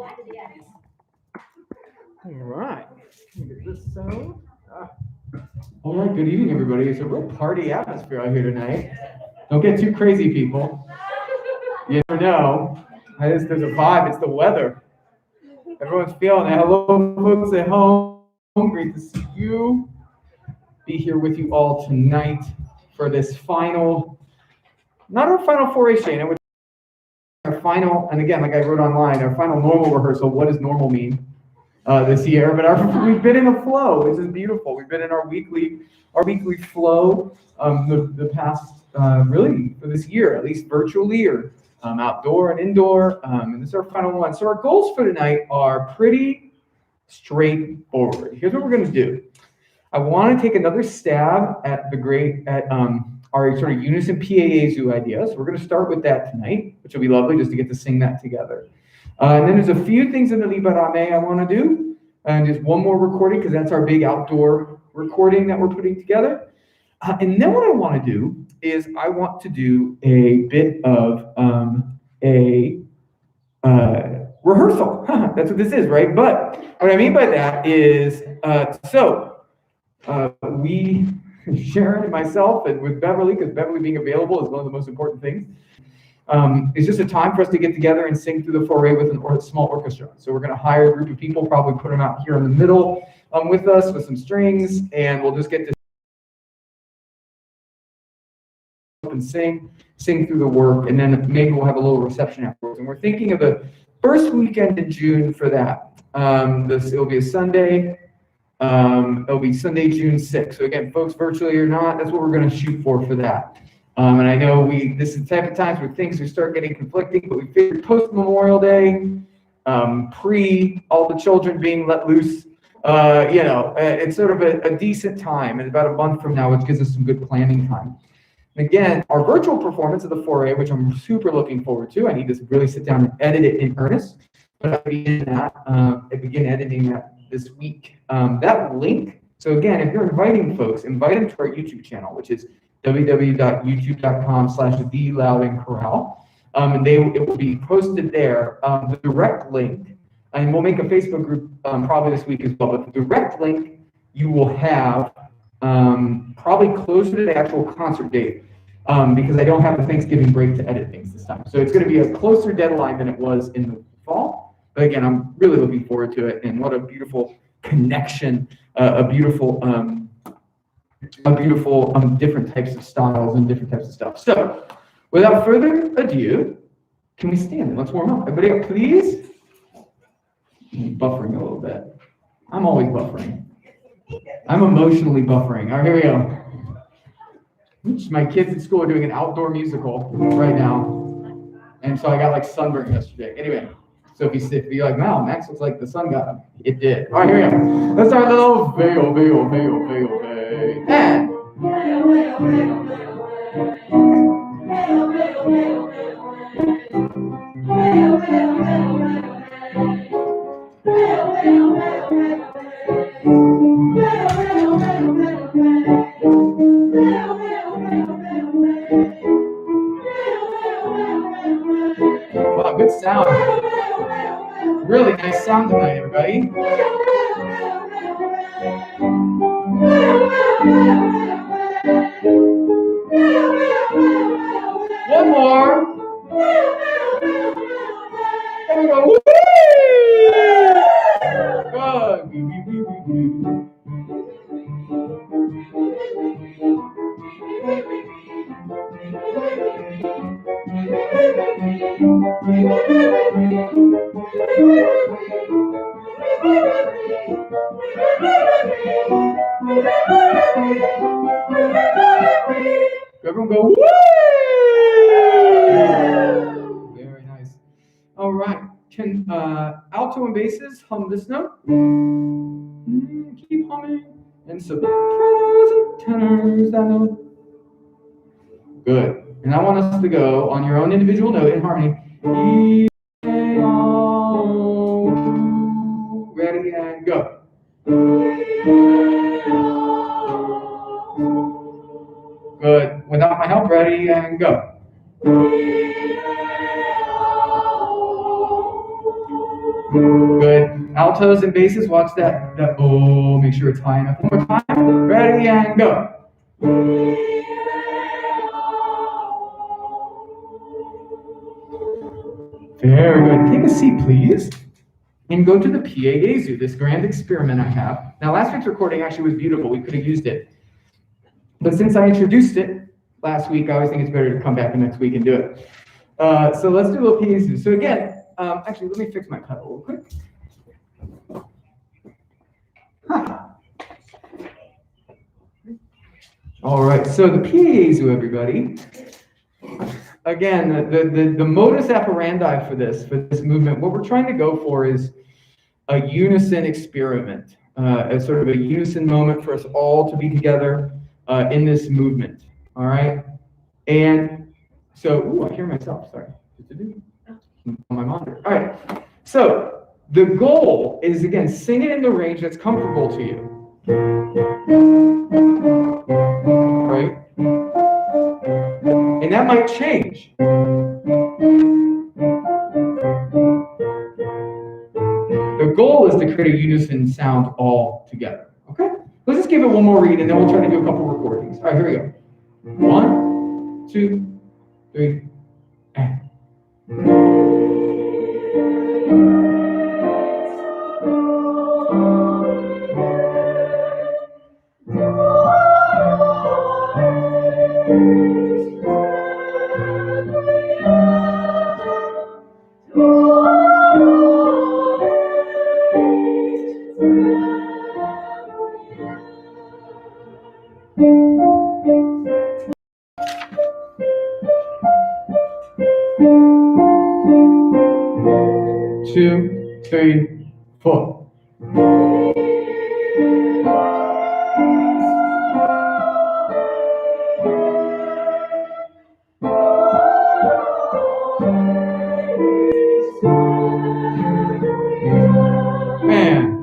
All right. Get this so. All right. Good evening, everybody. It's a real party atmosphere out here tonight. Don't get too crazy, people. You never know. There's a vibe. It's the weather. Everyone's feeling it. Hello, folks at home. Great to see you. Be here with you all tonight for this final, not our final 4A Shane, which our final, and again, like I wrote online, our final normal rehearsal. What does normal mean this year? But we've been in a flow, which is beautiful. We've been in our weekly flow the past really for this year, at least virtually or outdoor and indoor. And this is our final one. So our goals for tonight are pretty straightforward. Here's what we're going to do. I want to take another stab at our sort of unison PAA zoo idea. So we're going to start with that tonight, which will be lovely just to get to sing that together. And then there's a few things in the Rehearsal May I want to do. And just one more recording because that's our big outdoor recording that we're putting together. And then what I want to do is I want to do a bit of a rehearsal. That's what this is, right? But what I mean by that is, we, Sharon and myself, and with Beverly, because Beverly being available is one of the most important things, it's just a time for us to get together and sing through the 4A with a small orchestra. So we're going to hire a group of people, probably put them out here in the middle with us with some strings, and we'll just get to and sing through the work, and then maybe we'll have a little reception afterwards. And we're thinking of the first weekend in June for that. It'll be a Sunday. It'll be Sunday, June 6th. So again, folks, virtually or not, that's what we're going to shoot for that. And I know this is the type of times where things start getting conflicting, but we figured post Memorial Day, pre all the children being let loose, it's sort of a decent time, and about a month from now, which gives us some good planning time. And again, our virtual performance of the 4A, which I'm super looking forward to. I need to really sit down and edit it in earnest. But I begin editing that this week. That link, so again, if you're inviting folks, invite them to our YouTube channel, which is www.youtube.com/TheLoudandCorral. And it will be posted there. The direct link, and we'll make a Facebook group probably this week as well, but the direct link you will have probably closer to the actual concert date because I don't have the Thanksgiving break to edit things this time. So it's going to be a closer deadline than it was in the fall. But again, I'm really looking forward to it, and what a beautiful connection, a beautiful different types of styles and different types of stuff. So, without further ado, can we stand? Let's warm up. Everybody up, please. I'm buffering a little bit. I'm always buffering. I'm emotionally buffering. All right, here we go. My kids at school are doing an outdoor musical right now, and so I got like sunburn yesterday. Anyway. So if you're like, wow, Max looks like the sun got him. It did. All right, here we go. Let's start with a little veil. And. Wow, good sound. Really nice sound tonight, everybody. One more. There we go. Everyone go, woo! Very nice. All right. Can alto and basses hum this note? Keep humming. And sopranos and tenors that note. Good. And I want us to go on your own individual note in harmony. Ready and go. Good. Without my help, ready and go. Good. Altos and basses, watch that. Oh, make sure it's high enough. One more time. Ready and go. Very good. Take a seat, please. And go to the Piegezu, this grand experiment I have. Now, last week's recording actually was beautiful. We could have used it. But since I introduced it last week, I always think it's better to come back the next week and do it. So let's do a little Piegezu. So again, actually, let me fix my pedal real quick. All right, so the Piegezu, everybody. Again, the modus operandi for this movement, what we're trying to go for is a unison experiment, as sort of a unison moment for us all to be together in this movement. All right, and so, I hear myself. Sorry, on my monitor. All right, so the goal is again sing it in the range that's comfortable to you. Right? And that might change. The goal is to create a unison sound all together. Okay? Let's just give it one more read and then we'll try to do a couple recordings. All right, here we go. 1, 2, 3, and. Two, three, four. Man.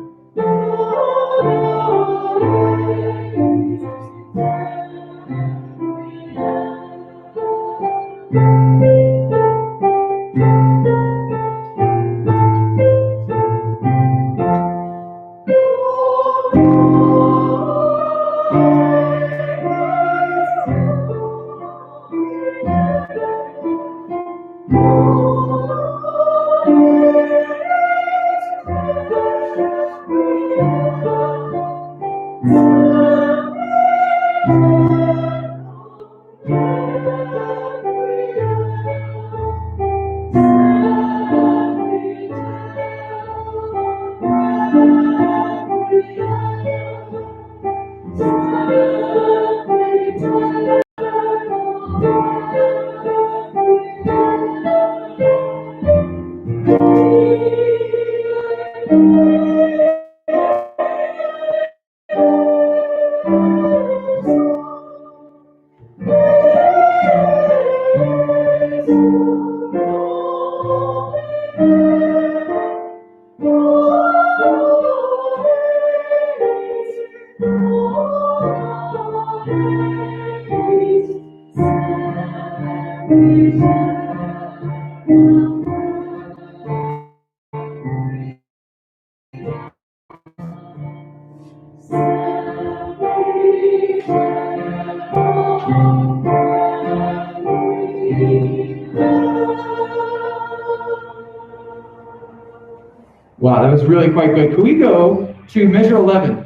Wow, that was really quite good. Could we go to measure 11?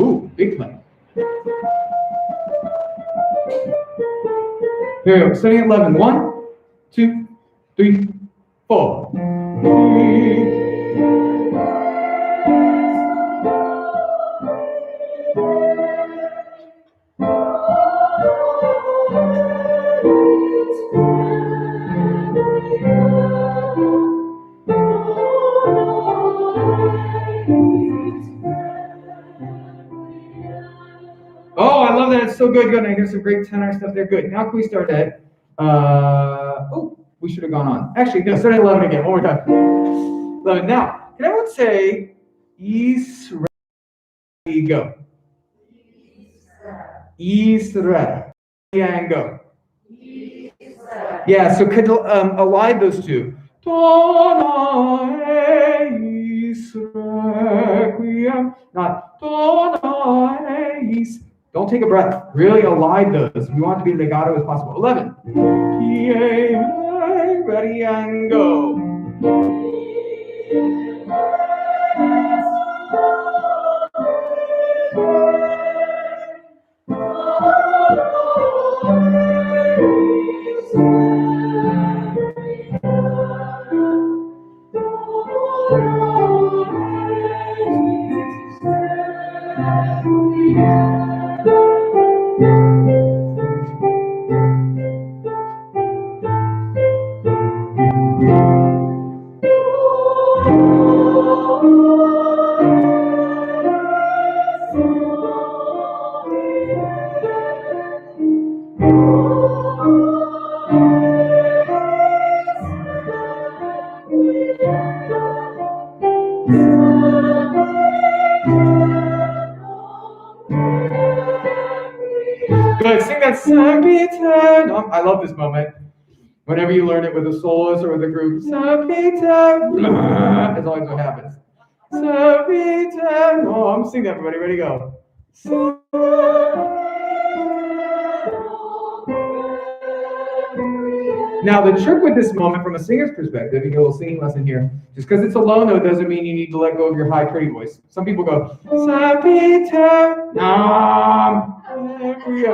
Ooh, big play. Here we go, starting at 11. 1, 2, 3, 4. Oh, I love that. It's so good. Good. I hear some great tenor stuff there. Good. Now can we start at, we should have gone on. Actually, no, start at 11 again. One more time. 11. Now, can everyone say, Israel? Go. Israel. Yeah, and go. Yeah, so could align those two. Dona eis requiem. Not Dona eis. Don't take a breath. Really elide those. We want it to be legato as possible. 11. Ready and go. Good. Sing that Sampiternum. I love this moment. Whenever you learn it with a soloist or with a group, Sampiternum. That's always what happens. Sampiternum. Sing that, everybody. Ready, go. Now, the trick with this moment from a singer's perspective, you get a little singing lesson here, just because it's a low note doesn't mean you need to let go of your high, pretty voice. Some people go,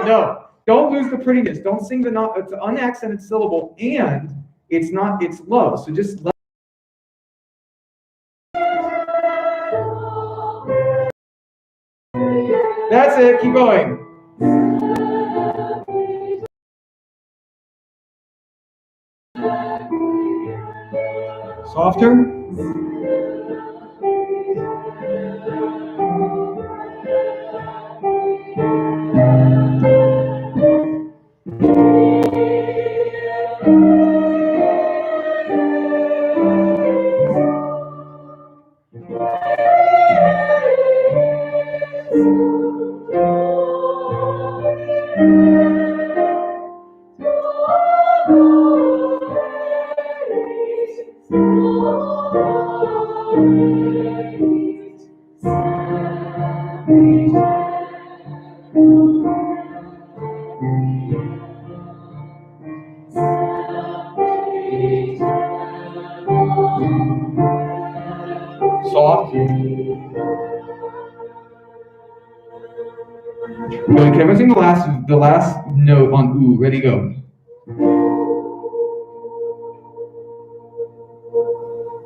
no, don't lose the prettiness. Don't sing the not, it's an unaccented syllable, and it's low. So just let. That's it, keep going. Softer. Soft. Good. Can everyone sing the last note on ooh? Ready, go.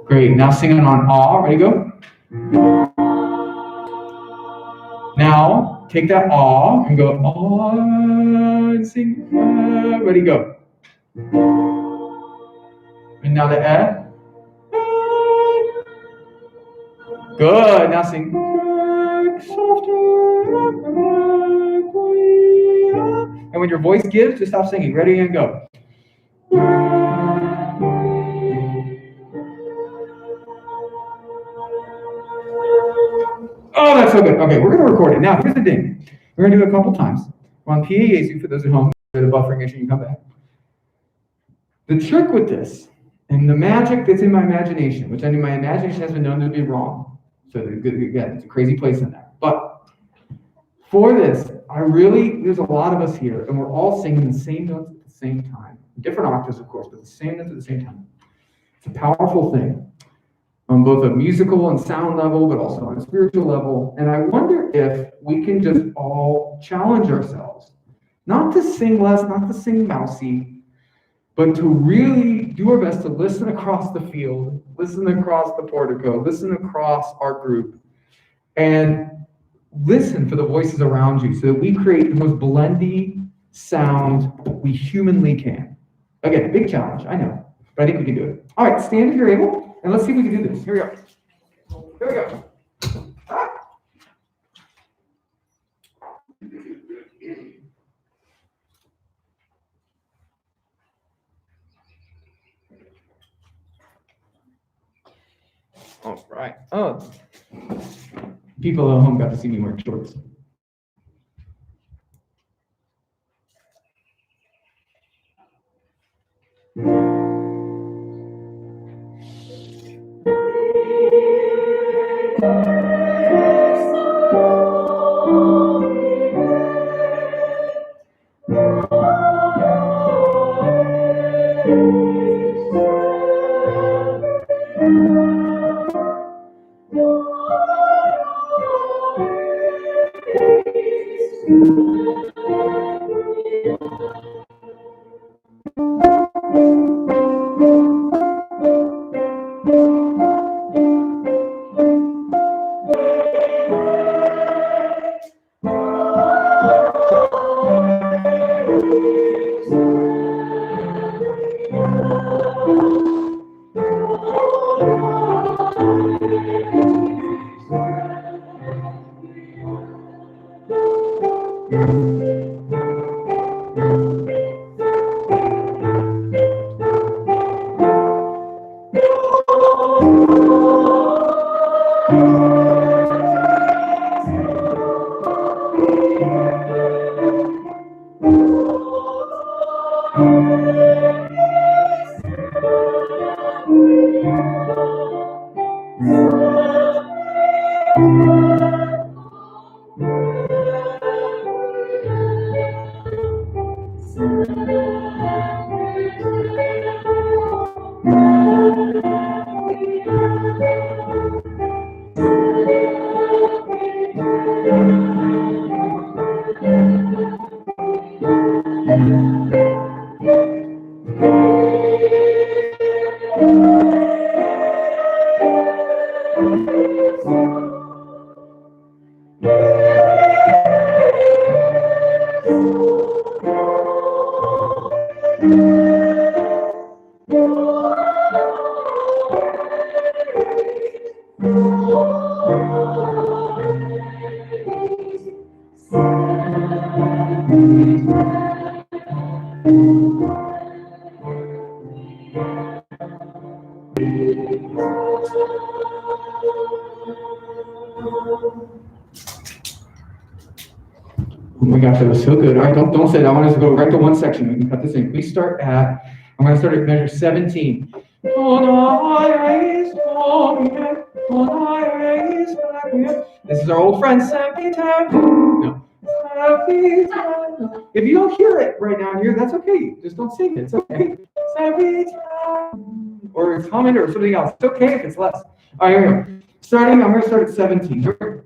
Great. Now sing it on ah. Ready, go. Now take that ah and go ah and sing. Ready, go. And now the eh. Good. Now sing. And when your voice gives, just stop singing. Ready and go. Oh, that's so good. Okay, we're going to record it. Now, here's the thing. We're going to do it a couple times. We're on PAAC for those at home. The buffering issue, you come back. The trick with this, and the magic that's in my imagination, which I mean, my imagination has been known to be wrong. So again, it's a crazy place in there. But for this, there's a lot of us here, and we're all singing the same notes at the same time. Different octaves, of course, but the same notes at the same time. It's a powerful thing on both a musical and sound level, but also on a spiritual level. And I wonder if we can just all challenge ourselves, not to sing less, not to sing mousy, but to really do our best to listen across the field, listen across the portico, listen across our group, and listen for the voices around you so that we create the most blendy sound we humanly can. Again, big challenge, I know, but I think we can do it. All right, stand if you're able. And let's see if we can do this. Here we go. Here we go. Ah. All right. Oh, people at home got to see me wearing shorts. Oh my gosh, that was so good. All right, don't say that. I want us to go right to one section. We can cut this in. We start at, I'm going to start at measure 17. This is our old friend, no. If you don't hear it right now here, that's okay. Just don't sing it. It's okay. Or it's humming or something else. It's okay if it's less. All right, here we go. I'm going to start at 17. Here we go.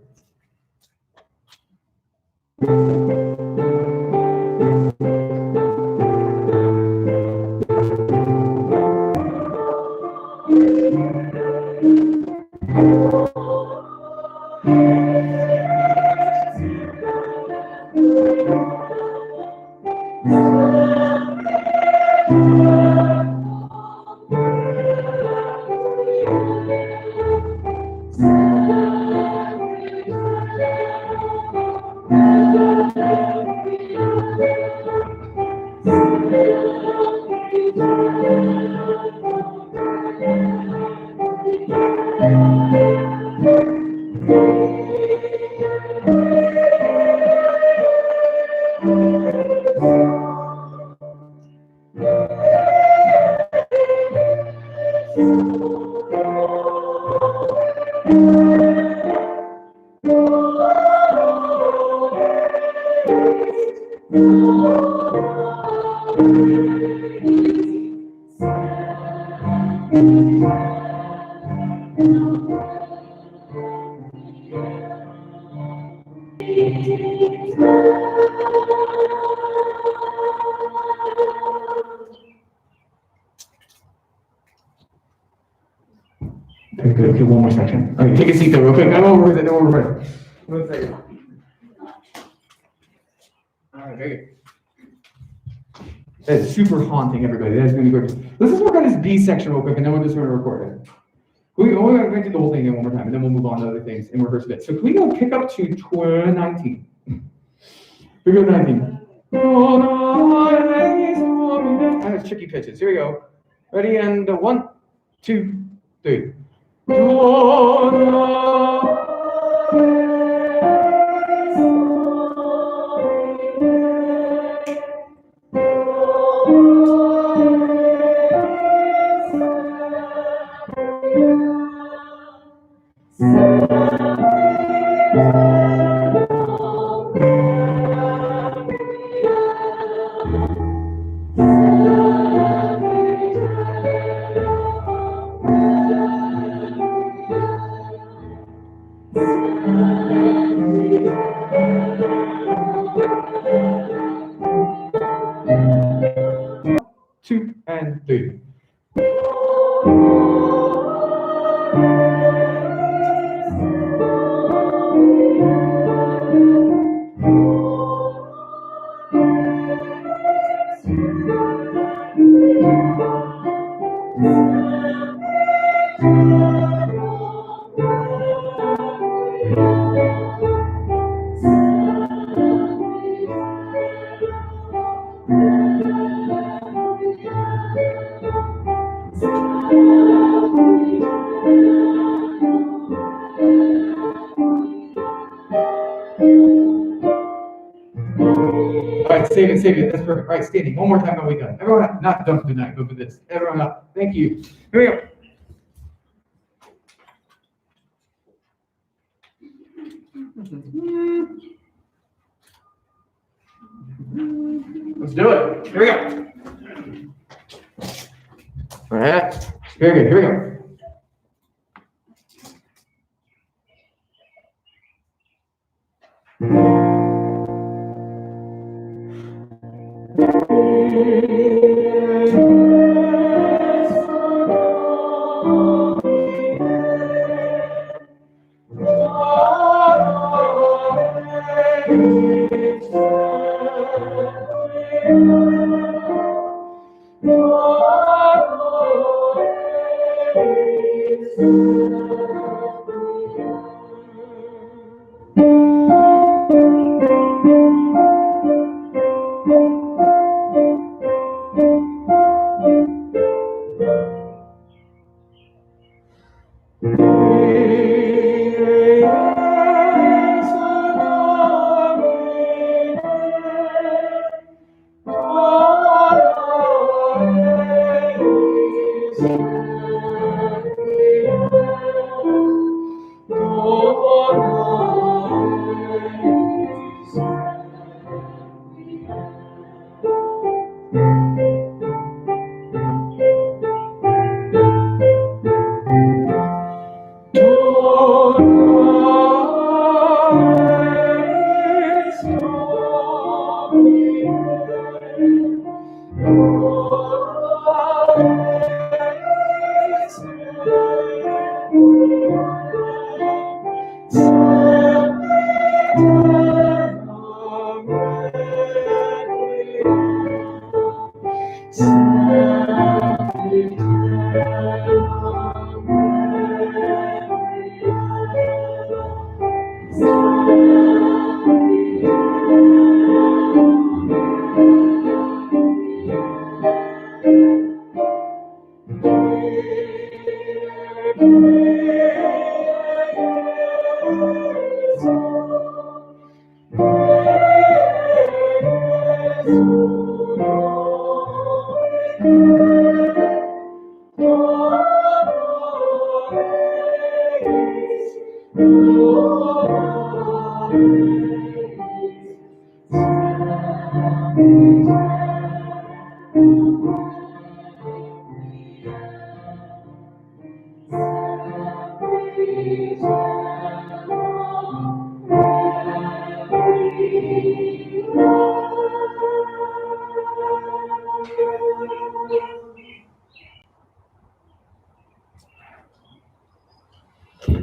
Okay, good. Okay, one more section. Okay, take a seat there real quick. No more with it. No more with it. 1 second. All right, very good. That's super haunting, everybody. That's going to be gorgeous. Let's just work on this B section real quick, and then we're just going to record it. We're going to do the whole thing again one more time, and then we'll move on to other things and rehearse a bit. So can we go pick up to 19? We go 19. That's tricky pitches. Here we go. Ready, and 1, 2, 3. Two and three. All right, save it. That's perfect. All right, standing. One more time and we done. Everyone up. Not done for the night, but for this. Everyone up. Thank you. Here we go. Let's do it. Here we go. All right. Very good. Here we go.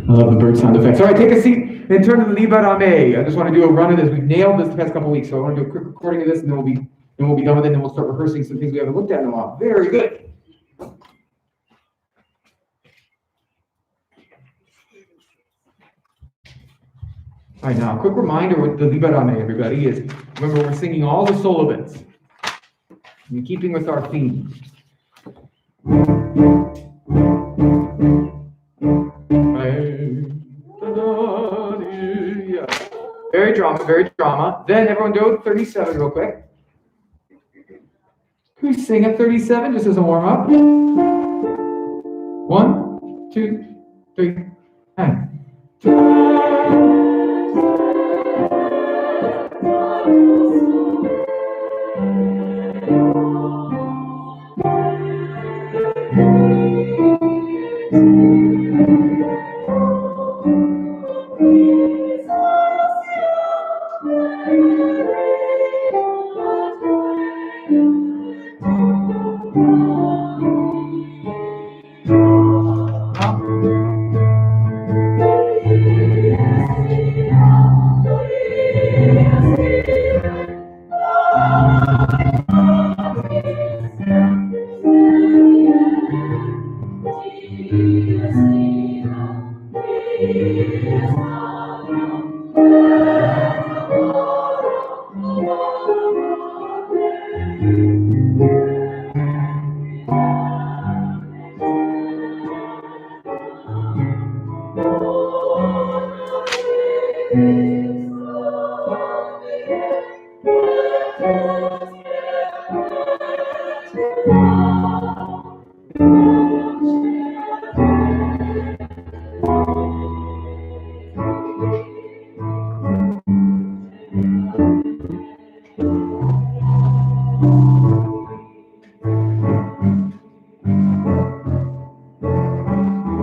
I love the bird sound effects. All right, take a seat and turn to the Rehearsal May. I just want to do a run of this. We've nailed this the past couple weeks, so I want to do a quick recording of this, and then we'll be done with it, and then we'll start rehearsing some things we haven't looked at in a while. Very good. All right, now a quick reminder with the Rehearsal May, everybody, is remember we're singing all the solo bits, in keeping with our theme. Very drama, very drama. Then everyone do 37 real quick. Can we sing at 37 just as a warm up? 1, 2, 3, and We're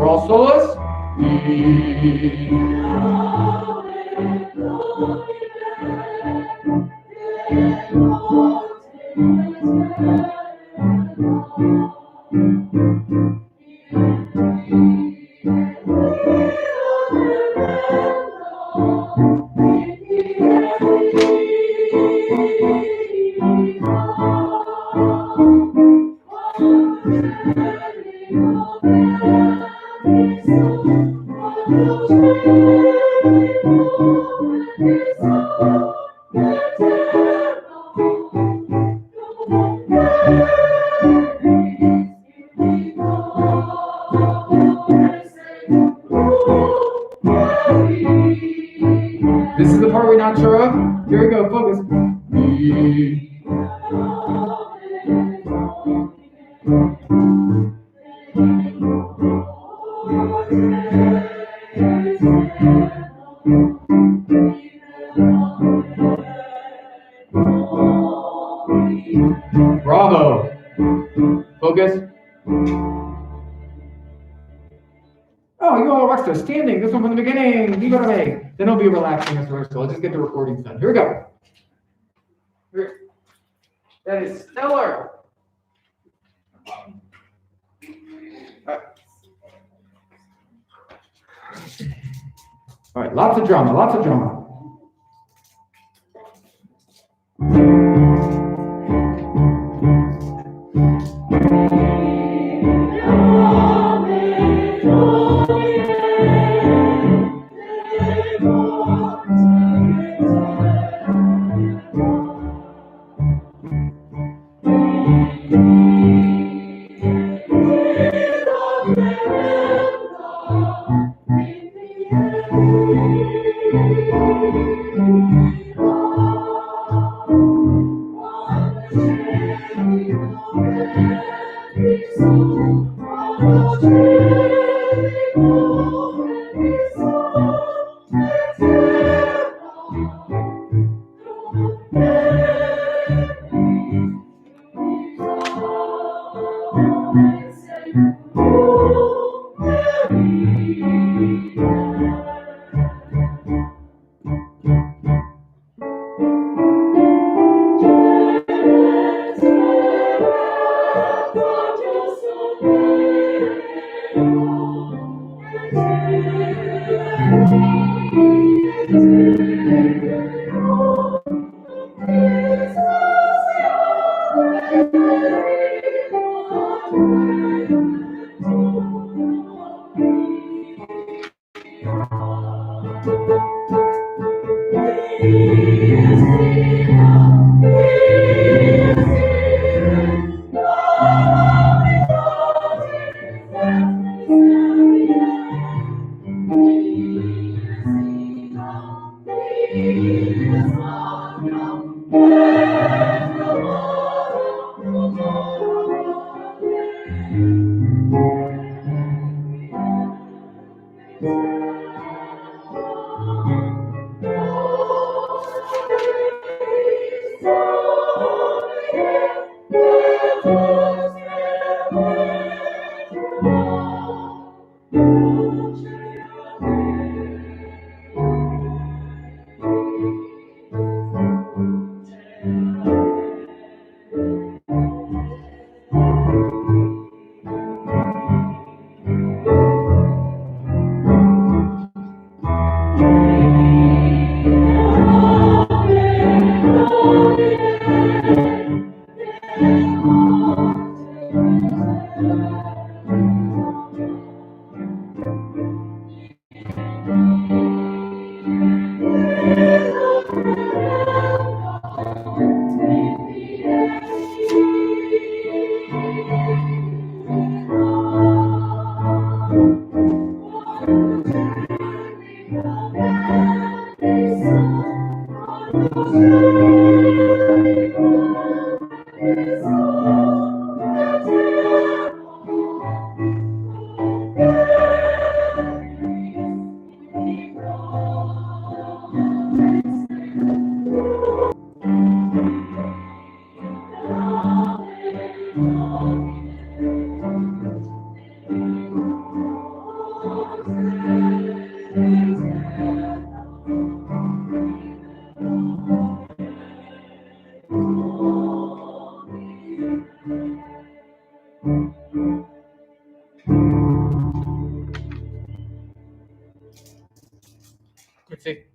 all solos? This is the part we're not sure of. Here we go, focus. Bravo. Focus. Oh, you all rest are standing. This one from the beginning. Rehearsal May. Then it'll be relaxing as rehearsal. I'll just get the recordings done. Here we go. That is stellar. All right, lots of drama, lots of drama.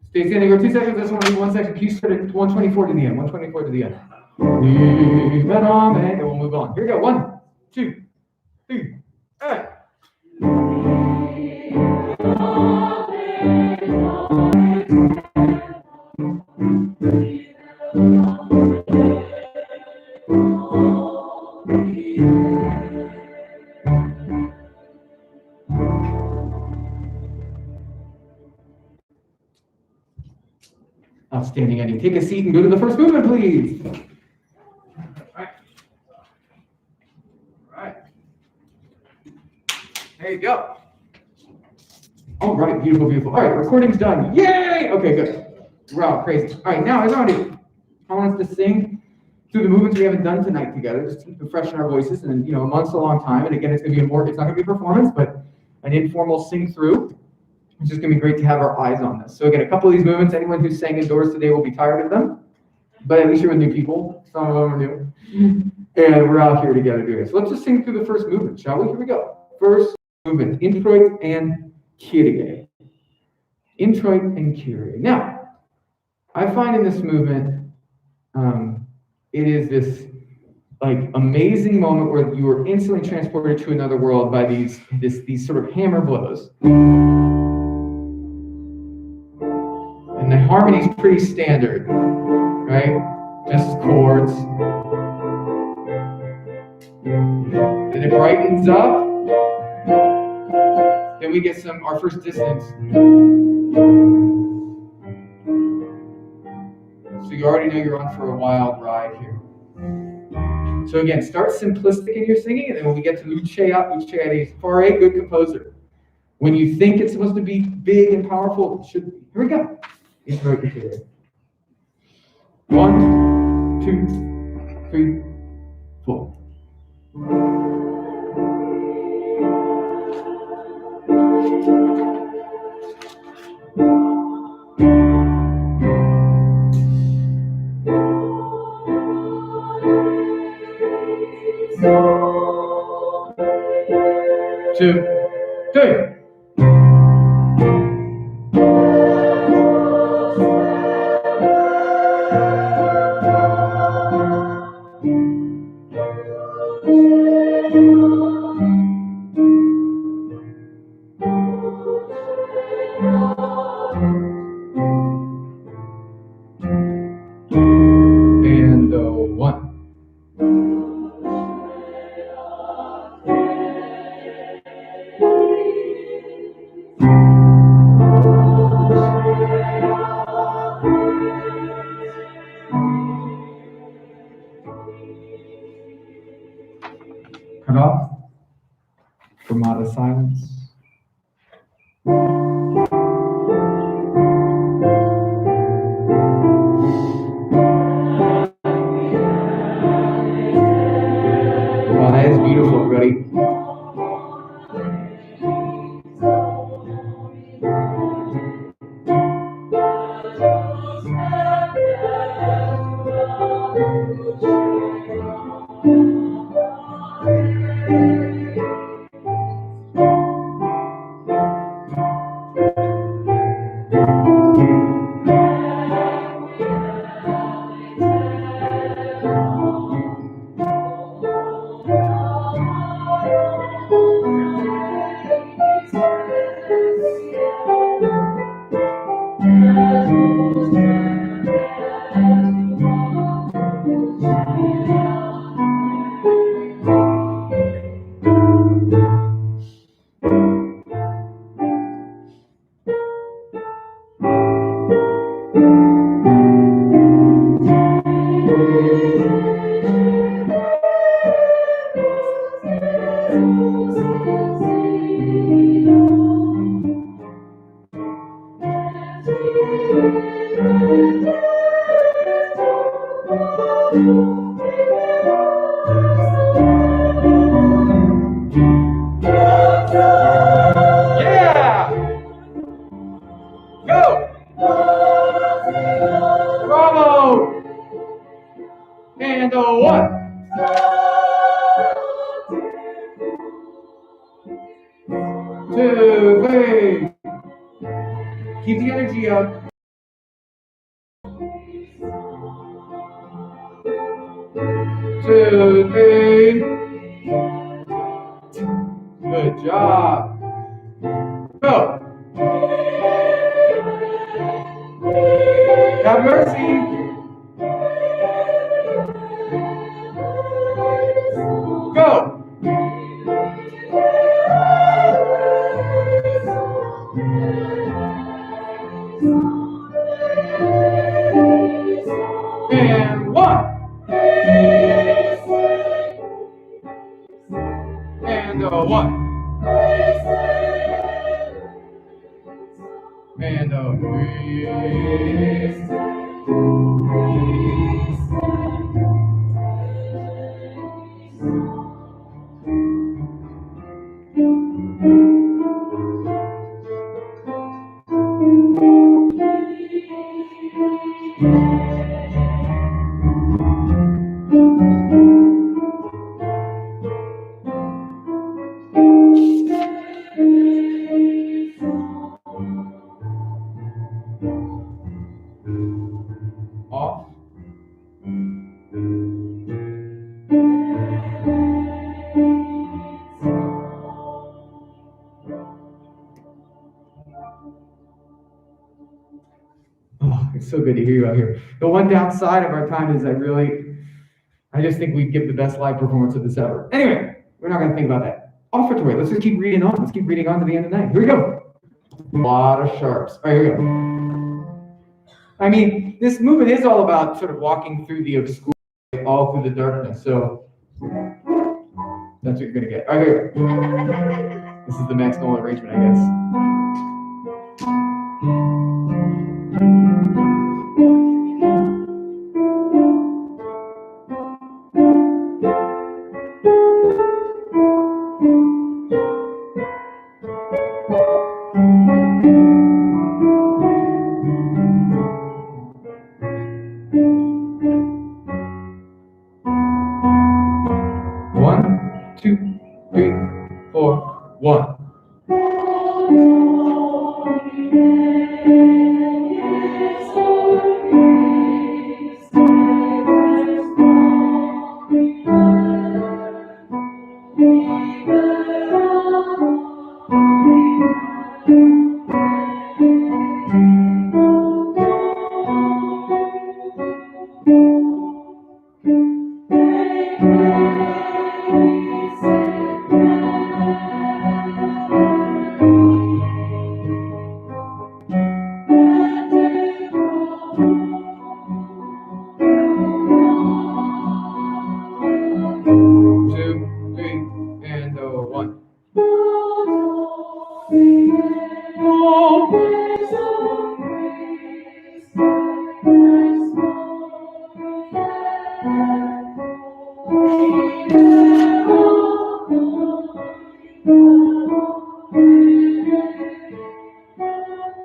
Stay standing for 2 seconds. This one, 1 second. Q start at 124 to the end. 124 to the end. Rehearsal May. And we'll move on. Here we go. 1, 2, 3. All right. Outstanding, Eddie. Take a seat and go to the first movement, please. All right. There you go. All right, beautiful, beautiful. All right, recording's done. Yay! Okay, good. Wow, crazy. All right, now everybody, I want us to sing through the movements we haven't done tonight together, just to freshen our voices. And a month's a long time. And again, it's going to be it's not going to be a performance, but an informal sing through. It's just going to be great to have our eyes on this. So again, a couple of these movements, anyone who sang indoors today will be tired of them, but at least you're with new people. Some of them are new. And we're out here together doing this. So let's just sing through the first movement, shall we? Here we go. First movement, Introit and Kyrie. Introit and Kyrie. Now, I find in this movement, it is this like amazing moment where you are instantly transported to another world by these sort of hammer blows. And the harmony is pretty standard, right? Just chords. Then it brightens up. Then we get our first dissonance. So you already know you're on for a wild ride here. So again, start simplistic in your singing, and then when we get to Lucia is for a good composer. When you think it's supposed to be big and powerful, it should be. Here we go. Intro to Kyrie. 1, 2, 3, 4. Two, three. And 1. Cut off. Fermata silence. Keep the energy up. Two, three. Good job. Go. Have mercy. Go. And one. And one. And three. Off. Oh, it's so good to hear you out here. The one downside of our time is I just think we give the best live performance of this ever. Anyway, we're not going to think about that. Offertory. Let's just keep reading on. Let's keep reading on to the end of the night. Here we go. A lot of sharps. All right, here we go. I mean, this movement is all about sort of walking through the obscure, all through the darkness. So that's what you're going to get. All right, here we go. This is the Max Nolan arrangement, I guess. 1, 2, 3, 4, 1.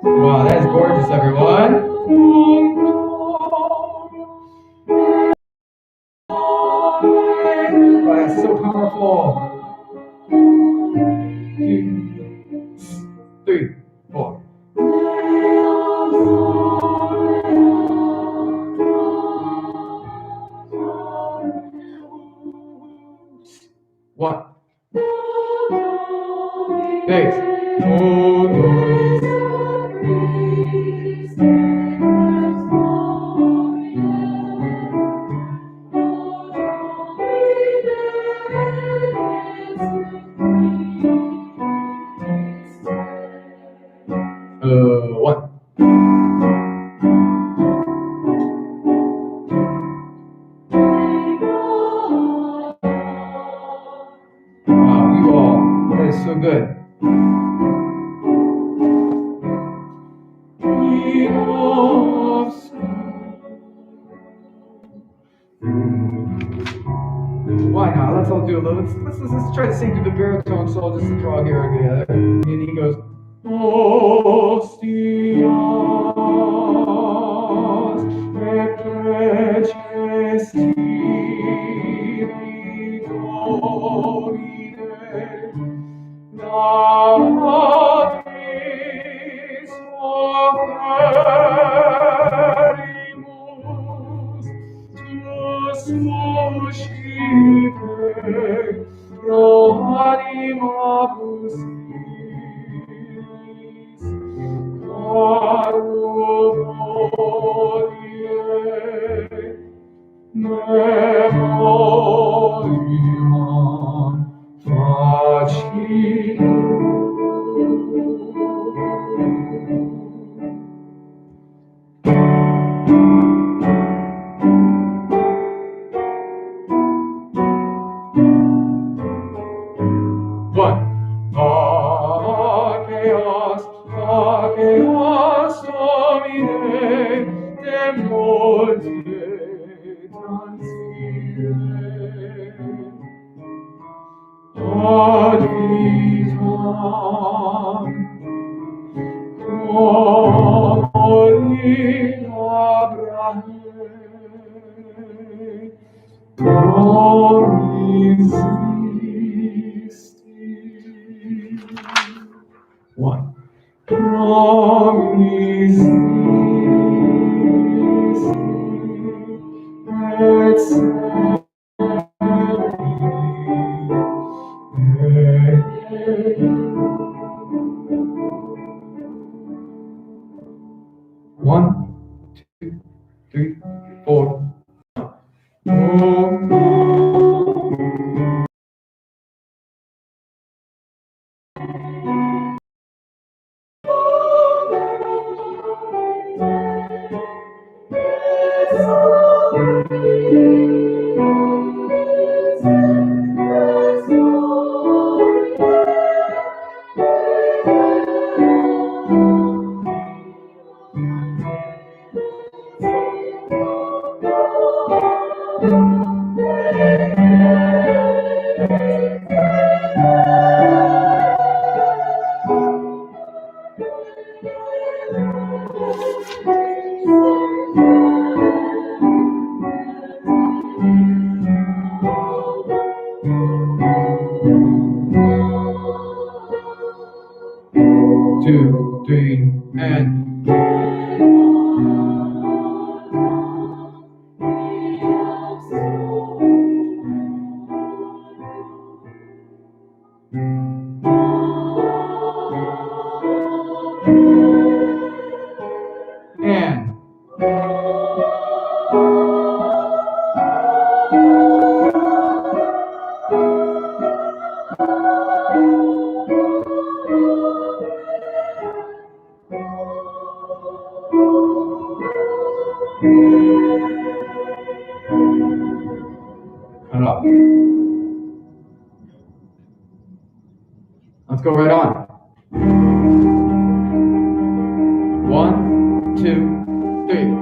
Wow, that is gorgeous, everyone. Oh, that's so powerful. 2, 3, 4. One. Thanks. One. Wow, you all, that is so good. Why not? Let's all do a little. Let's try to sing through the baritone solo just to draw here together. And he goes, Ostias et precesti Domine, nabis proferimus, tuus muscipe, pro animabus iis, carum hodie, memoriam One. Acheos Domine, de multe transire, ad vitam Colit Abrahe, promisisti. One. Promisisti, One, two, three, four. Two, three, and cut off. Let's go right on. One, two, three.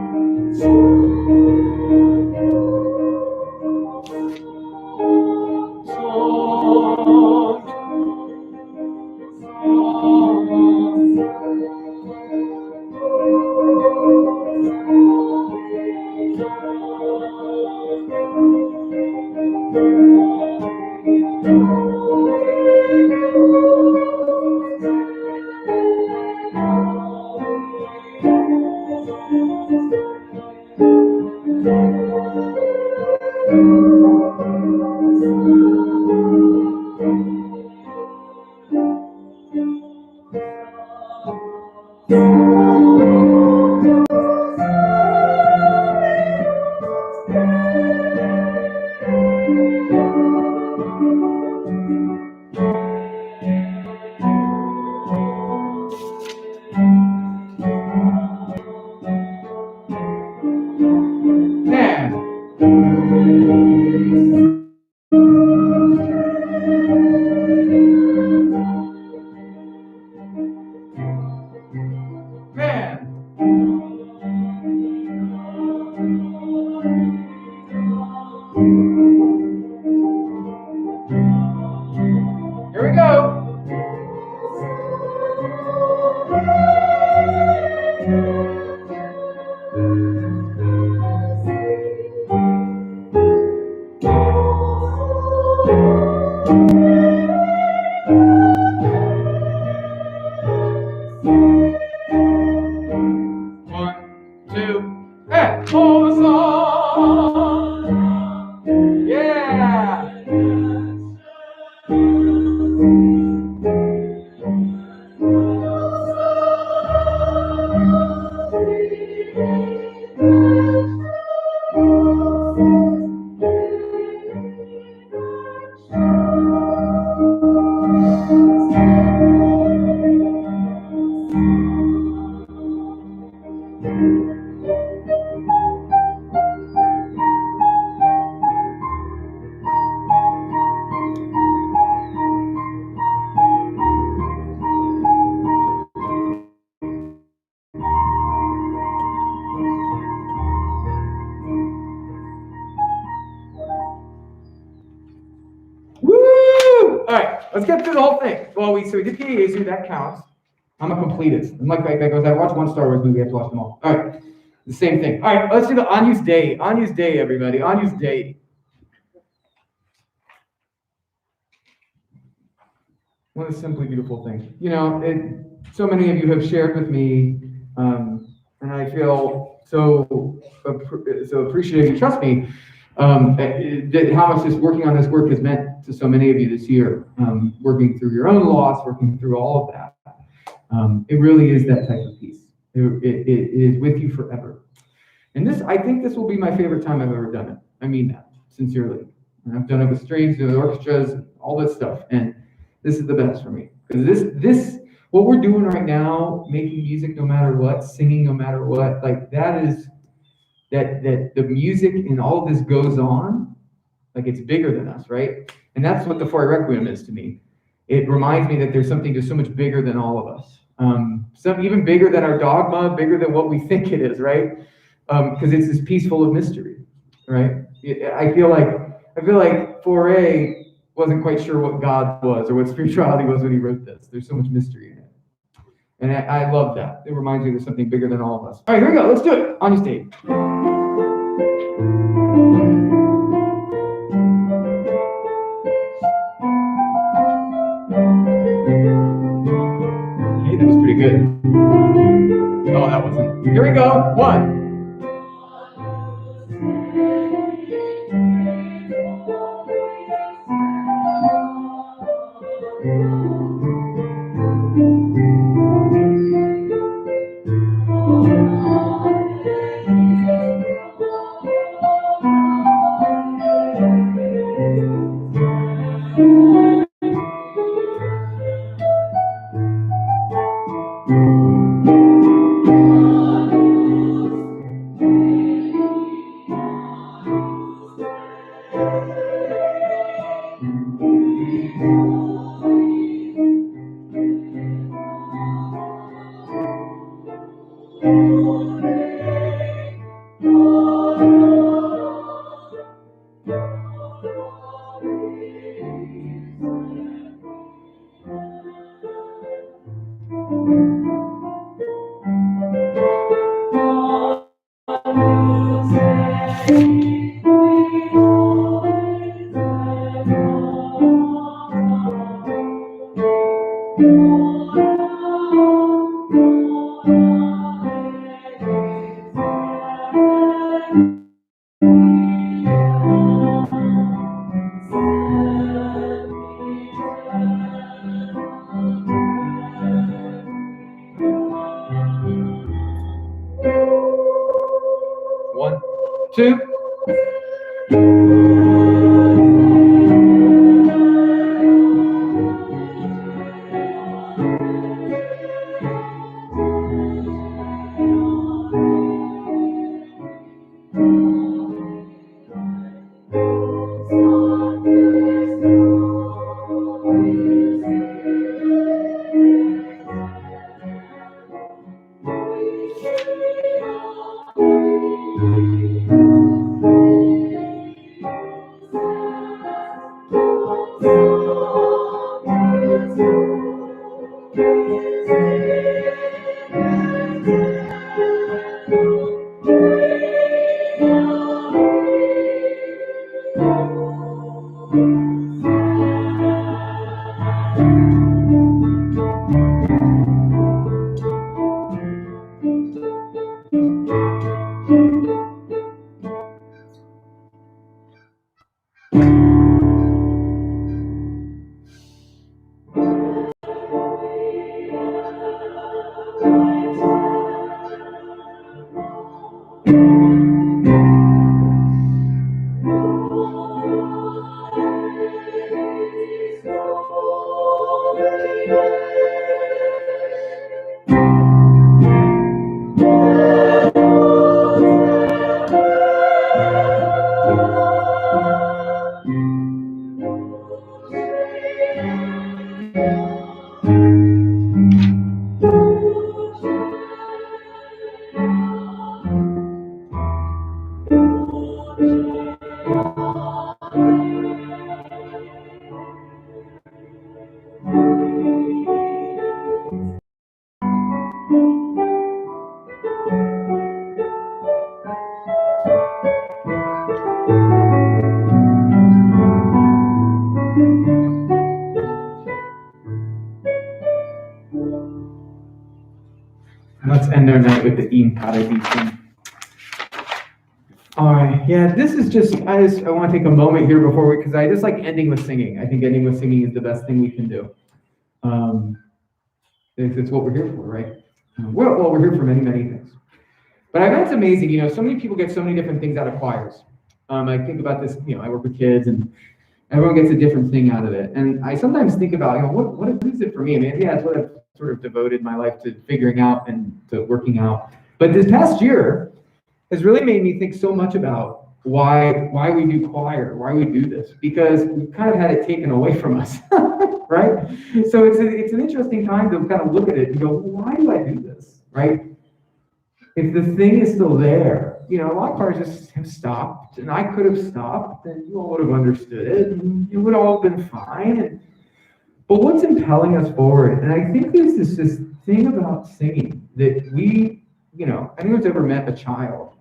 Woo! All right, let's get through the whole thing. Well, we did PASU, that counts. I'm a completist. I'm like that goes. I watch one Star Wars movie, I have to watch them all. All right, the same thing. All right, let's do the Agnus Dei. Agnus Dei, everybody. Agnus Dei. What a simply beautiful thing. You know, so many of you have shared with me, and I feel so appreciative. You trust me. That how much working on this work has meant to so many of you this year. Working through your own loss, working through all of that. It really is that type of peace. It is with you forever. And I think this will be my favorite time I've ever done it. I mean that sincerely. And I've done it with strings, with orchestras, all this stuff, and this is the best for me because what we're doing right now, making music no matter what, singing no matter what, like that is that the music and all of this goes on, like it's bigger than us, right? And that's what the Four Requiem is to me. It reminds me that there's something just so much bigger than all of us. Some even bigger than our dogma, bigger than what we think it is, right? Because it's this peaceful of mystery, right? I feel like 4A wasn't quite sure what God was or what spirituality was when he wrote this. There's so much mystery in it. And I love that. It reminds me there's something bigger than all of us. All right, here we go. Let's do it. On your stage. Hey, that was pretty good. Oh, that wasn't. Here we go. 1. One, two. Let's end our night with the In Paradiso. All right, yeah, this is just, I want to take a moment here before because I just like ending with singing. I think ending with singing is the best thing we can do. It's what we're here for, right? Well, we're here for many, many things. But I bet it's amazing, so many people get so many different things out of choirs. I think about this, I work with kids and everyone gets a different thing out of it. And I sometimes think about, what is it for me? I mean, yeah, it's what I've sort of devoted my life to figuring out and to working out. But this past year has really made me think so much about why we do choir, why we do this, because we've kind of had it taken away from us, right? So it's an interesting time to kind of look at it and go, why do I do this, right? If the thing is still there, a lot of choirs just have stopped, and I could have stopped, and you all would have understood it, and it would all have been fine. But what's impelling us forward? And I think there's this thing about singing that anyone's ever met a child,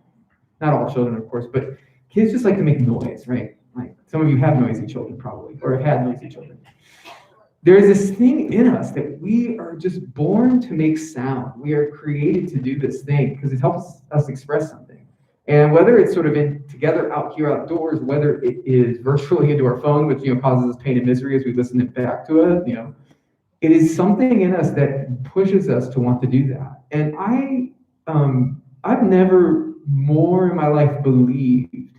not all children, of course, but kids just like to make noise, right? Like some of you have noisy children probably, or have had noisy children. There's this thing in us that we are just born to make sound. We are created to do this thing because it helps us express something. And whether it's sort of together out here outdoors, whether it is virtually into our phone, which causes us pain and misery as we listen it back to it, it is something in us that pushes us to want to do that. And I've never more in my life believed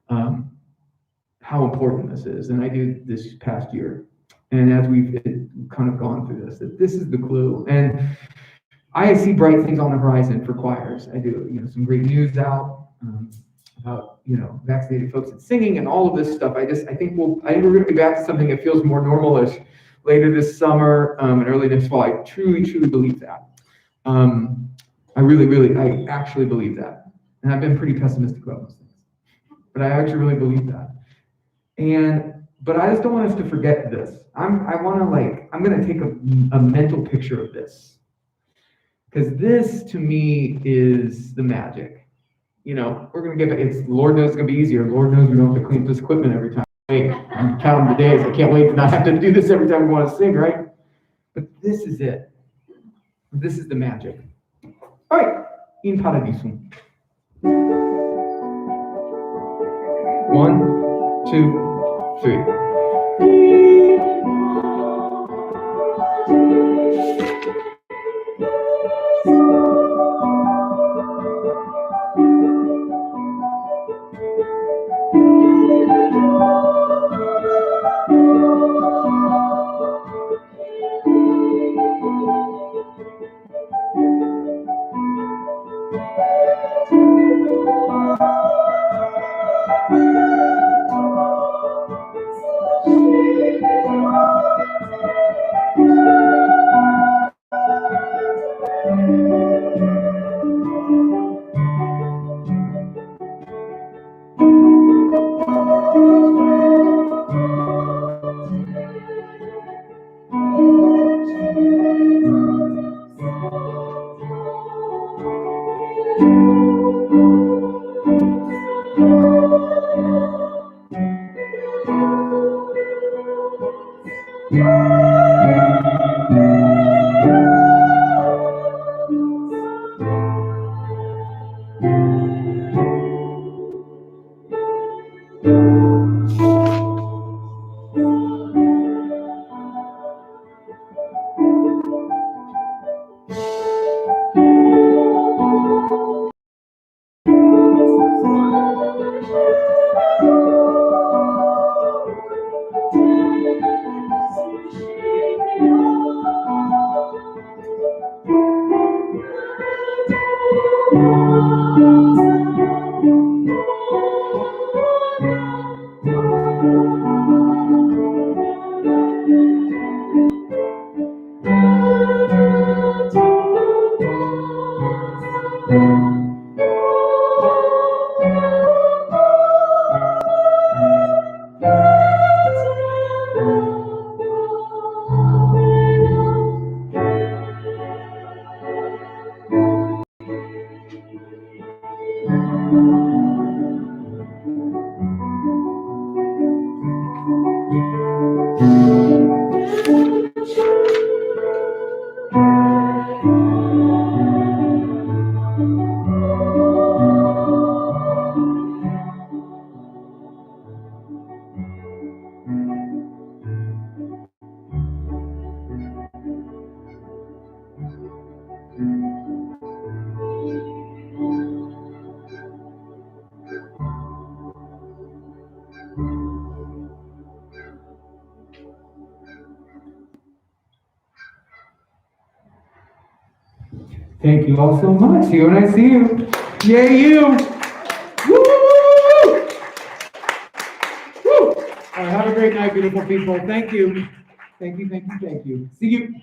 how important this is than I do this past year. And as we've kind of gone through this, that this is the clue. And I see bright things on the horizon for choirs. I do, some great news out about, vaccinated folks and singing and all of this stuff. I think we're going to be back to something that feels more normal-ish later this summer and early next fall. I truly, truly believe that. I actually believe that. And I've been pretty pessimistic about those things. But I actually really believe that. But I just don't want us to forget this. I'm going to take a mental picture of this. Because this, to me, is the magic. We're going to Lord knows it's going to be easier. Lord knows we don't have to clean this equipment every time. I'm counting the days. I can't wait to not have to do this every time we want to sing, right? But this is it. This is the magic. All right, In Paradiso. 1, 2, 3. Thank you all so much. See you when I see you. Yay, you. Woo! Woo! All right, have a great night, beautiful people. Thank you. Thank you, thank you, thank you. See you.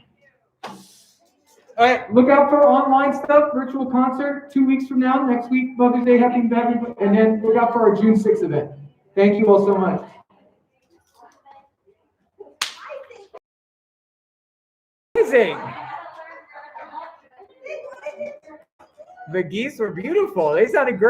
All right, look out for online stuff, virtual concert 2 weeks from now, next week, Mother's Day, happy, and then look out for our June 6th event. Thank you all so much. Amazing. The geese were beautiful. They sounded great.